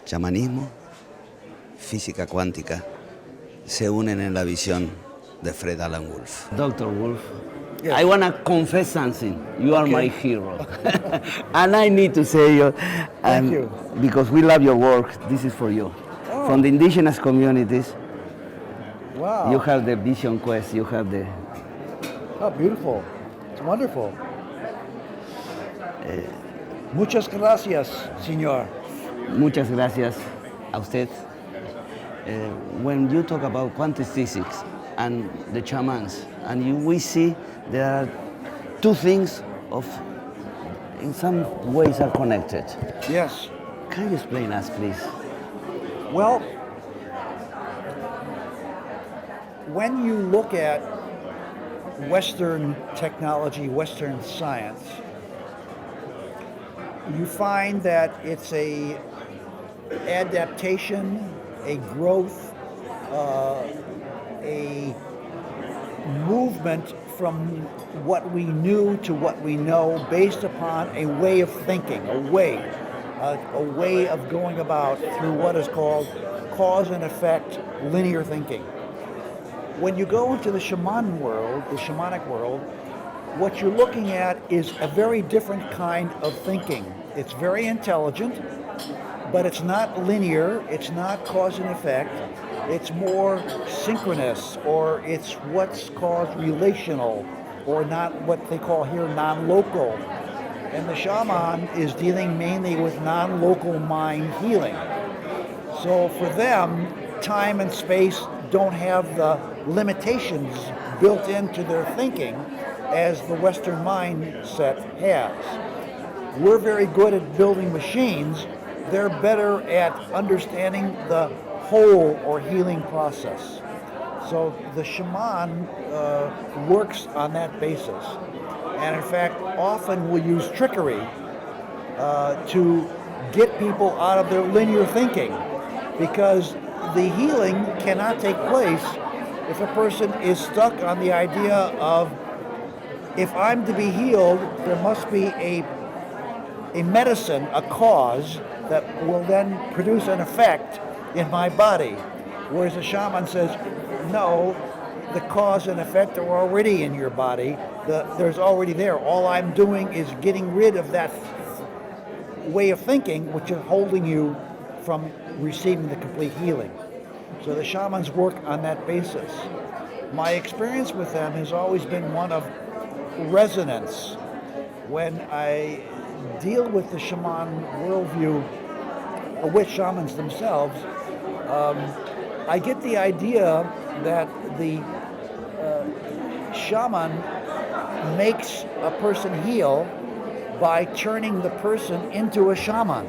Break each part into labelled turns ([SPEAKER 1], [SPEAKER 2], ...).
[SPEAKER 1] chamanismo, física cuántica, se unen en la visión de Fred Allan Wolfe.
[SPEAKER 2] Dr. Wolfe,
[SPEAKER 3] Yes.
[SPEAKER 2] I want to confess something. You are
[SPEAKER 3] Okay.
[SPEAKER 2] my hero. And I need to say you,
[SPEAKER 3] Thank you.
[SPEAKER 2] because we love your work, this is for you.
[SPEAKER 3] Oh.
[SPEAKER 2] From the indigenous communities,
[SPEAKER 3] Wow.
[SPEAKER 2] you have the Vision Quest, you have the...
[SPEAKER 3] Oh, beautiful. It's wonderful. Muchas gracias, señor.
[SPEAKER 2] Muchas gracias a usted. When you talk about quantum physics and the shamans, and we see there are two things of, in some ways, are connected.
[SPEAKER 3] Yes.
[SPEAKER 2] Can you explain us, please?
[SPEAKER 3] Well, when you look at Western technology, Western science, you find that it's a adaptation, a growth, a movement from what we knew to what we know based upon a way of thinking, a way of going about through what is called cause and effect linear thinking. When you go into the shaman world, the shamanic world, what you're looking at is a very different kind of thinking. It's very intelligent, but it's not linear, it's not cause and effect, it's more synchronous, or it's what's called relational, or not what they call here non-local. And the shaman is dealing mainly with non-local mind healing. So for them, time and space don't have the limitations built into their thinking as the Western mindset has. We're very good at building machines. They're better at understanding the whole or healing process. So the shaman works on that basis. And in fact, often will use trickery to get people out of their linear thinking, because the healing cannot take place if a person is stuck on the idea of, if I'm to be healed, there must be a medicine, a cause, that will then produce an effect in my body. Whereas the shaman says, no, the cause and effect are already in your body. There's already there. All I'm doing is getting rid of that way of thinking, which is holding you from receiving the complete healing. So the shamans work on that basis. My experience with them has always been one of resonance. When I deal with the shaman worldview, or with shamans themselves, I get the idea that the shaman makes a person heal by turning the person into a shaman.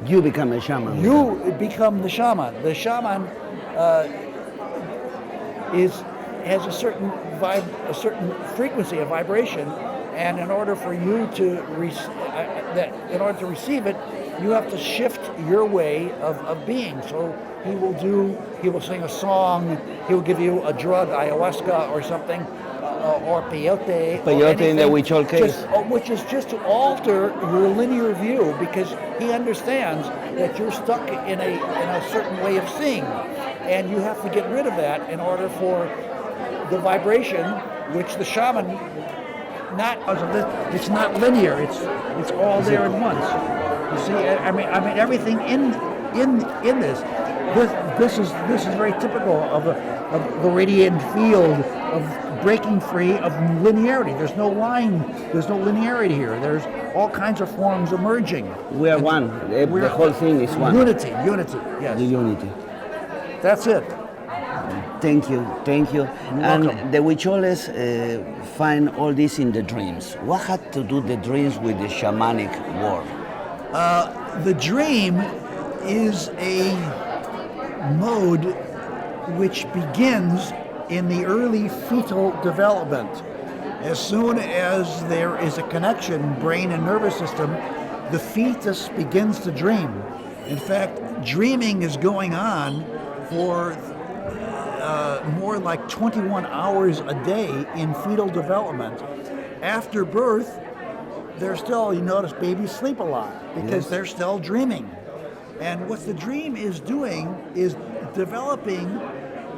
[SPEAKER 2] You become a shaman.
[SPEAKER 3] You become the shaman. The shaman has a certain frequency, a vibration, and in order for you to receive it, you have to shift your way of being. So he will sing a song, he will give you a drug, ayahuasca or something, or peyote.
[SPEAKER 2] Peyote in the Huichol case.
[SPEAKER 3] Which is just to alter your linear view, because he understands that you're stuck in a certain way of seeing. And you have to get rid of that in order for the vibration, which the shaman, it's not linear, it's all there at once. You see, I mean everything in this is very typical of the radiant field of breaking free of linearity. There's no linearity here. There's all kinds of forms emerging.
[SPEAKER 2] We are one. The whole thing is one.
[SPEAKER 3] Unity, yes.
[SPEAKER 2] The unity.
[SPEAKER 3] That's it.
[SPEAKER 2] Thank you.
[SPEAKER 3] You're
[SPEAKER 2] And
[SPEAKER 3] welcome.
[SPEAKER 2] the Huicholes find all this in the dreams. What had to do the dreams with the shamanic world?
[SPEAKER 3] The dream is a mode which begins in the early fetal development. As soon as there is a connection, brain and nervous system, the fetus begins to dream. In fact, dreaming is going on for more like 21 hours a day in fetal development. After birth, you notice babies sleep a lot because they're still dreaming. And what the dream is doing is developing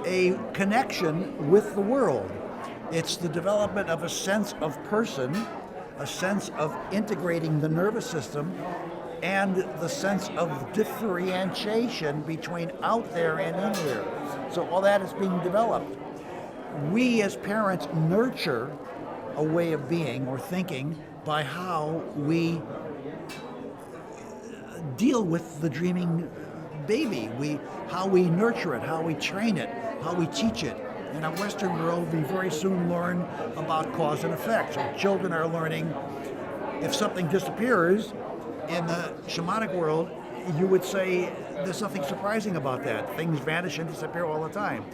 [SPEAKER 3] a connection with the world. It's the development of a sense of person, a sense of integrating the nervous system, and the sense of differentiation between out there and in here. So all that is being developed. We as parents nurture a way of being or thinking by how we deal with the dreaming baby, how we nurture it, how we train it, how we teach it. In our Western world, we very soon learn about cause and effect. So children are learning if something disappears. In the shamanic world, you would say there's something surprising about that. Things vanish and disappear all the time.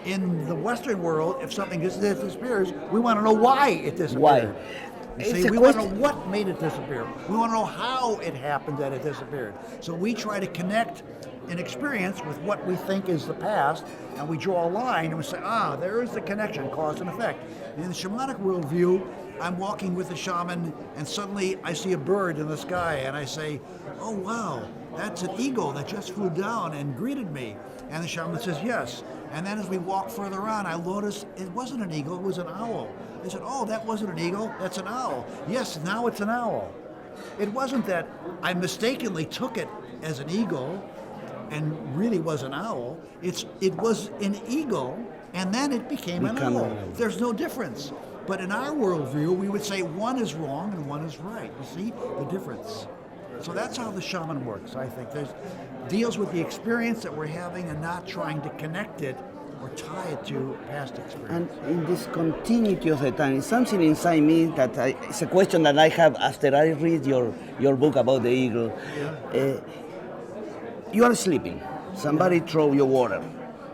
[SPEAKER 3] In the Western world, if something disappears, we want to know why it disappeared.
[SPEAKER 2] Why?
[SPEAKER 3] See, we want to know what made it disappear. We want to know how it happened that it disappeared. So we try to connect an experience with what we think is the past, and we draw a line and we say, there is the connection, cause and effect. In the shamanic worldview, I'm walking with a shaman, and suddenly I see a bird in the sky, and I say, oh wow, that's an eagle that just flew down and greeted me. And the shaman says, yes. And then as we walk further on, I notice it wasn't an eagle, it was an owl. I said, oh, that wasn't an eagle, that's an owl. Yes, now it's an owl. It wasn't that I mistakenly took it as an eagle and really was an owl. It was an eagle, and then it became an owl. There's no difference. But in our worldview, we would say one is wrong and one is right. You see the difference? So that's how the shaman works, I think. Deals with the experience that we're having and not trying to connect it or tie it to past experience.
[SPEAKER 2] And in this continuity of the time, something inside me it's a question that I have after I read your book about the eagle.
[SPEAKER 3] Yeah.
[SPEAKER 2] You are sleeping. Somebody throw you water,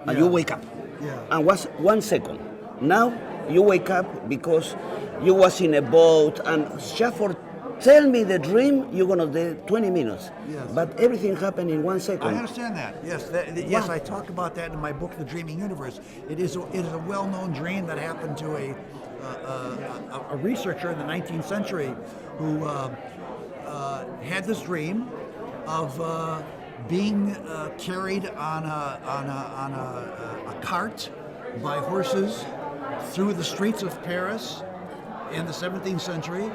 [SPEAKER 2] and you wake up.
[SPEAKER 3] Yeah.
[SPEAKER 2] And was 1 second. Now you wake up because you was in a boat, and just for tell me the dream, you're gonna do 20 minutes.
[SPEAKER 3] Yes.
[SPEAKER 2] But everything happened in 1 second.
[SPEAKER 3] I understand that. Yes, yes, I talk about that in my book, The Dreaming Universe. It is a well-known dream that happened to a researcher in the 19th century who had this dream of being carried on a cart by horses through the streets of Paris in the 17th century,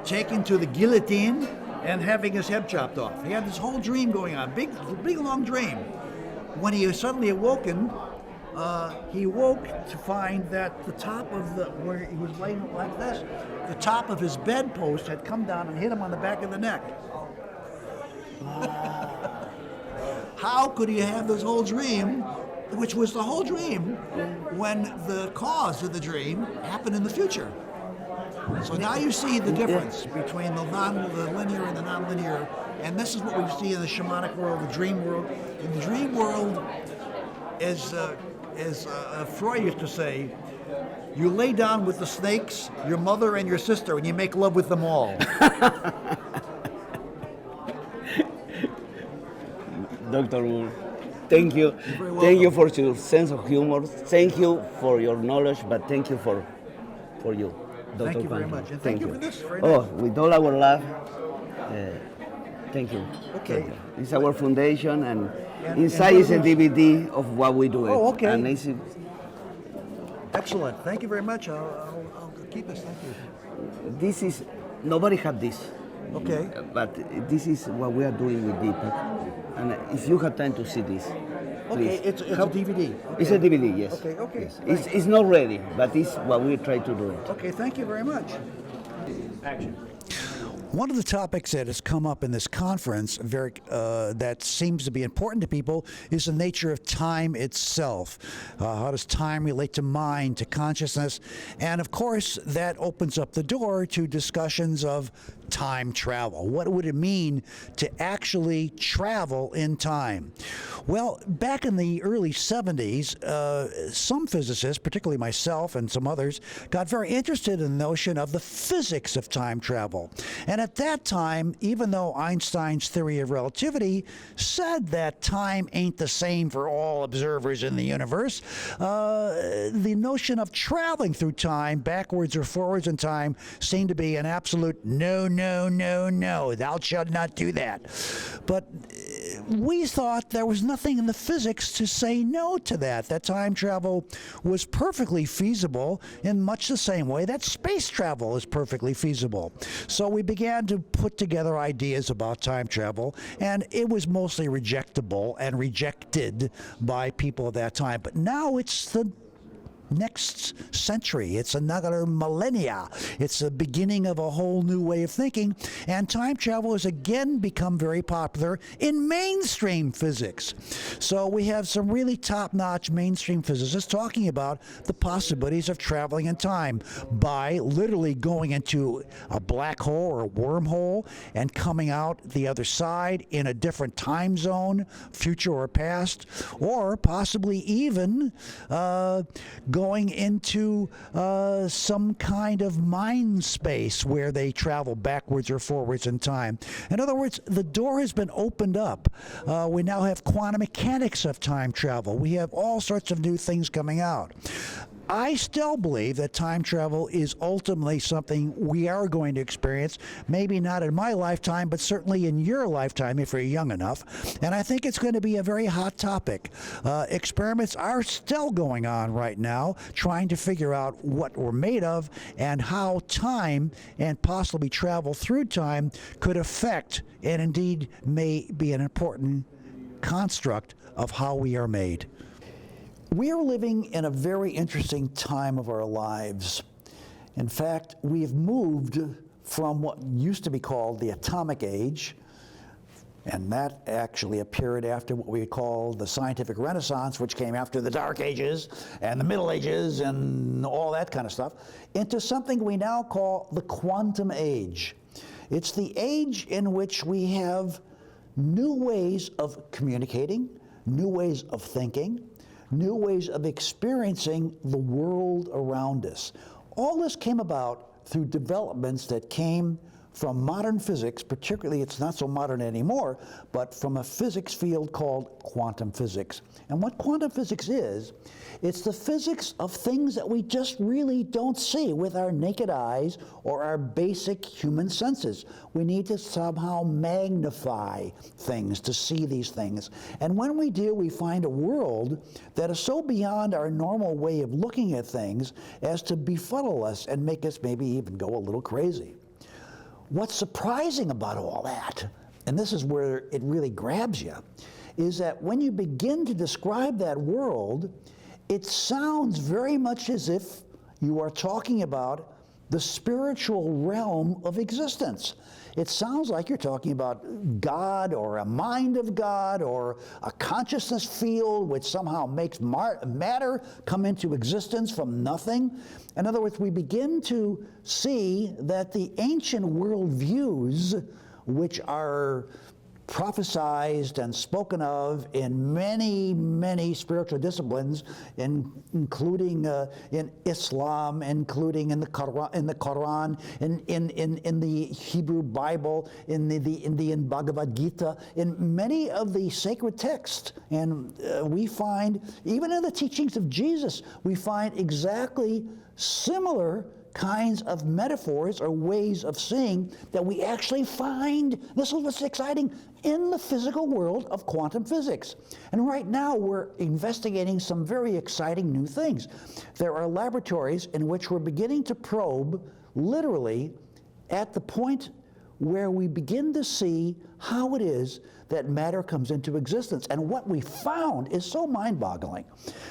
[SPEAKER 3] taken to the guillotine and having his head chopped off. He had this whole dream going on, big long dream. When he suddenly awoken, he woke to find that the top of where he was laying like this, the top of his bedpost had come down and hit him on the back of the neck. How could he have this whole dream, which was the whole dream, when the cause of the dream happened in the future? So now you see the difference between the linear and the non-linear, and this is what we see in the shamanic world, the dream world. In the dream world, as Freud used to say, you lay down with the snakes, your mother and your sister, and you make love with them all.
[SPEAKER 2] Dr. Wolfe, thank you. Thank you for your sense of humor. Thank you for your knowledge, but thank you for you, Dr.
[SPEAKER 3] Thank you very
[SPEAKER 2] Quantum.
[SPEAKER 3] much. And thank you for this. Very
[SPEAKER 2] Oh,
[SPEAKER 3] nice.
[SPEAKER 2] with all our love, thank you.
[SPEAKER 3] Okay.
[SPEAKER 2] Thank you. It's our foundation, and
[SPEAKER 3] And
[SPEAKER 2] inside is a
[SPEAKER 3] what
[SPEAKER 2] DVD of what we do.
[SPEAKER 3] Oh, okay.
[SPEAKER 2] And it's,
[SPEAKER 3] Excellent. Thank you very much. I'll keep this. Thank you.
[SPEAKER 2] this is, nobody had this.
[SPEAKER 3] Okay.
[SPEAKER 2] But this is what we are doing with Deepak. And if you have time to see this,
[SPEAKER 3] Okay,
[SPEAKER 2] please.
[SPEAKER 3] it's a DVD.
[SPEAKER 2] It's a DVD, yes.
[SPEAKER 3] Okay, okay.
[SPEAKER 2] Yes. It's not ready, but it's what we try to do.
[SPEAKER 3] Okay, thank you very much.
[SPEAKER 4] Action.
[SPEAKER 3] One of the topics that has come up in this conference, that seems to be important to people, is the nature of time itself. How does time relate to mind, to consciousness? And of course, that opens up the door to discussions of time travel. What would it mean to actually travel in time? Well, back in the early 70s, some physicists, particularly myself and some others, got very interested in the notion of the physics of time travel. And at that time, even though Einstein's theory of relativity said that time ain't the same for all observers in the universe, the notion of traveling through time, backwards or forwards in time, seemed to be an absolute no no, no, no, thou shalt not do that. But we thought there was nothing in the physics to say no to that. That time travel was perfectly feasible in much the same way that space travel is perfectly feasible. So we began to put together ideas about time travel, and it was mostly rejectable and rejected by people of that time. But now it's the next century. It's another millennia. It's the beginning of a whole new way of thinking, and time travel has again become very popular in mainstream physics. So we have some really top-notch mainstream physicists talking about the possibilities of traveling in time by literally going into a black hole or a wormhole and coming out the other side in a different time zone, future or past, or possibly even going into some kind of mind space where they travel backwards or forwards in time. In other words, the door has been opened up. We now have quantum mechanics of time travel. We have all sorts of new things coming out. I still believe that time travel is ultimately something we are going to experience, maybe not in my lifetime, but certainly in your lifetime if you're young enough. And I think it's going to be a very hot topic. Experiments are still going on right now, trying to figure out what we're made of and how time and possibly travel through time could affect and indeed may be an important construct of how we are made. We are living in a very interesting time of our lives. In fact, we have moved from what used to be called the atomic age, and that actually appeared after what we call the scientific renaissance, which came after the Dark Ages and the Middle Ages and all that kind of stuff, into something we now call the quantum age. It's the age in which we have new ways of communicating, new ways of thinking, new ways of experiencing the world around us. All this came about through developments that came from modern physics, particularly it's not so modern anymore, but from a physics field called quantum physics. And what quantum physics is, it's the physics of things that we just really don't see with our naked eyes or our basic human senses. We need to somehow magnify things to see these things. And when we do, we find a world that is so beyond our normal way of looking at things as to befuddle us and make us maybe even go a little crazy. What's surprising about all that, and this is where it really grabs you, is that when you begin to describe that world, it sounds very much as if you are talking about the spiritual realm of existence. It sounds like you're talking about God or a mind of God or a consciousness field which somehow makes matter come into existence from nothing. In other words, we begin to see that the ancient worldviews, which are prophesized and spoken of in many, many spiritual disciplines, including in Islam, including in the Quran, in the Hebrew Bible, in the Indian Bhagavad Gita, in many of the sacred texts. And we find, even in the teachings of Jesus, we find exactly similar kinds of metaphors or ways of seeing that we actually find, this is what's exciting, in the physical world of quantum physics. And right now we're investigating some very exciting new things. There are laboratories in which we're beginning to probe literally at the point where we begin to see how it is that matter comes into existence. And what we found is so mind-boggling.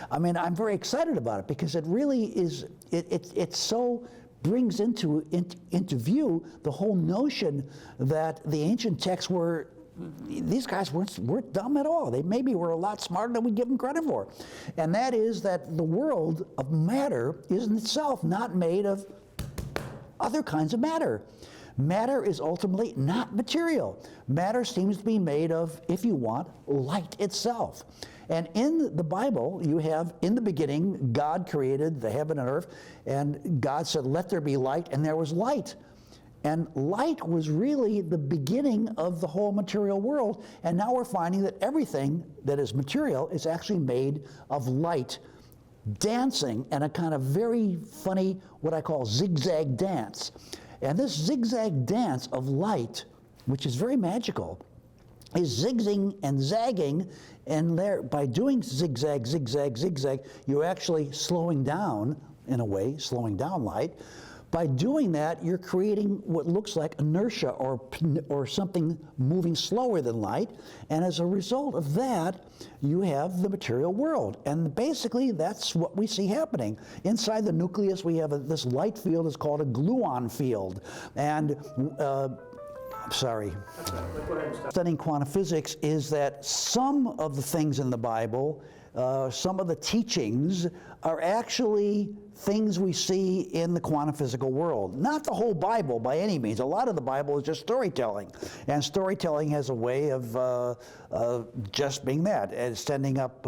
[SPEAKER 3] I mean, I'm very excited about it because it really is, it so brings into view the whole notion that the ancient texts were, these guys weren't dumb at all. They maybe were a lot smarter than we give them credit for. And that is that the world of matter is in itself not made of other kinds of matter. Matter is ultimately not material. Matter seems to be made of, if you want, light itself. And in the Bible, you have, in the beginning, God created the heaven and earth, and God said, let there be light, and there was light. And light was really the beginning of the whole material world, and now we're finding that everything that is material is actually made of light, dancing in a kind of very funny, what I call zigzag dance. And this zigzag dance of light, which is very magical, is zigzagging and zagging, and there, by doing zigzag, zigzag, zigzag, you're actually slowing down, in a way, slowing down light. By doing that, you're creating what looks like inertia or something moving slower than light, and as a result of that, you have the material world. And basically, that's what we see happening. Inside the nucleus, we have this light field. It's called a gluon field. And studying quantum physics is that some of the things in the Bible, some of the teachings are actually things we see in the quantum physical world. Not the whole Bible by any means. A lot of the Bible is just storytelling. And storytelling has a way of just being that, and sending up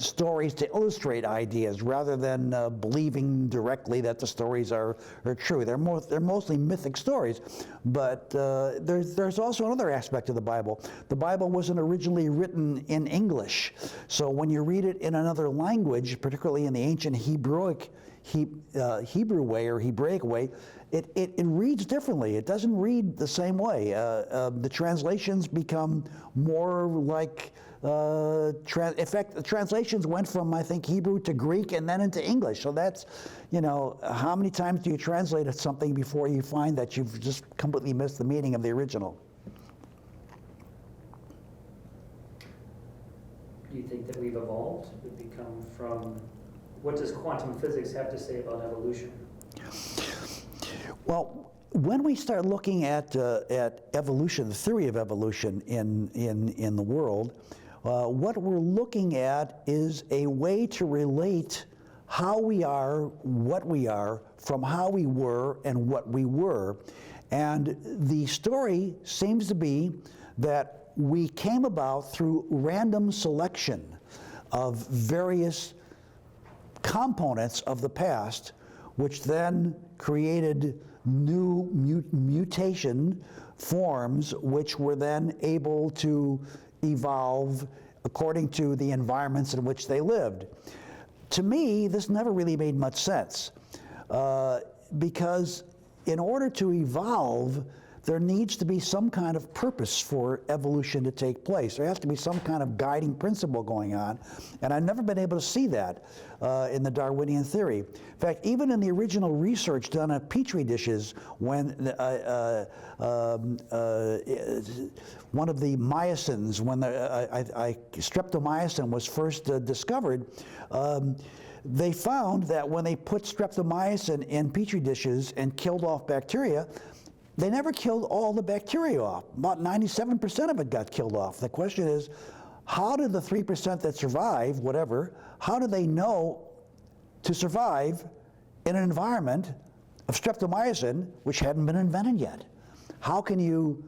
[SPEAKER 3] stories to illustrate ideas rather than believing directly that the stories are true. They're mostly mythic stories. But there's also another aspect of the Bible. The Bible wasn't originally written in English. So when you read it in another language, particularly in the ancient Hebrew way or Hebraic way, it reads differently. It doesn't read the same way. The translations become more like, in fact, the translations went from, I think, Hebrew to Greek and then into English. So that's, you know, how many times do you translate something before you find that you've just completely missed the meaning of the original?
[SPEAKER 4] Do you think that we've evolved? We've become from, what does quantum physics have to say about evolution?
[SPEAKER 3] Well, when we start looking at evolution, the theory of evolution in the world, what we're looking at is a way to relate how we are, what we are, from how we were and what we were. And the story seems to be that we came about through random selection of various components of the past, which then created new mutation forms, which were then able to evolve according to the environments in which they lived. To me, this never really made much sense, because in order to evolve, there needs to be some kind of purpose for evolution to take place. There has to be some kind of guiding principle going on, and I've never been able to see that in the Darwinian theory. In fact, even in the original research done on Petri dishes, when one of the mycins, when streptomycin was first discovered, they found that when they put streptomycin in Petri dishes and killed off bacteria, they never killed all the bacteria off. About 97% of it got killed off. The question is, how did the 3% that survive, whatever, how do they know to survive in an environment of streptomycin which hadn't been invented yet? How can you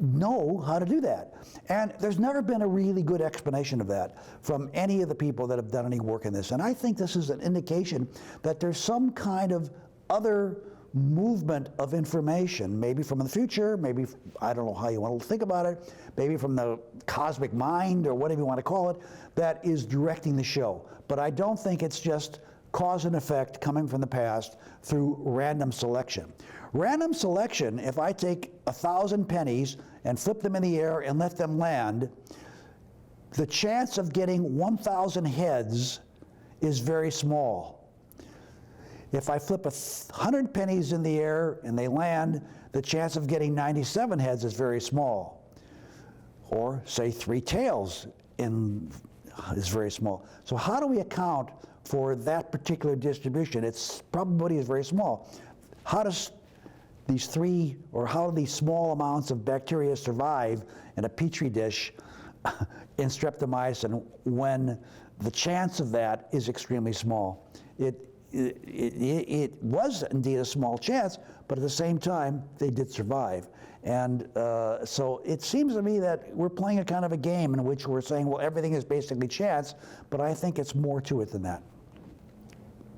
[SPEAKER 3] know how to do that? And there's never been a really good explanation of that from any of the people that have done any work in this. And I think this is an indication that there's some kind of other movement of information, maybe from the future, maybe, I don't know how you want to think about it, maybe from the cosmic mind or whatever you want to call it, that is directing the show. But I don't think it's just cause and effect coming from the past through random selection. Random selection, if I take 1,000 pennies and flip them in the air and let them land, the chance of getting 1,000 heads is very small. If I flip 100 pennies in the air and they land, the chance of getting 97 heads is very small. Or say 3 tails is very small. So how do we account for that particular distribution? Its probability is very small. How does these how do these small amounts of bacteria survive in a petri dish in streptomycin when the chance of that is extremely small? It was indeed a small chance, but at the same time, they did survive. And so it seems to me that we're playing a kind of a game in which we're saying, well, everything is basically chance, but I think it's more to it than that.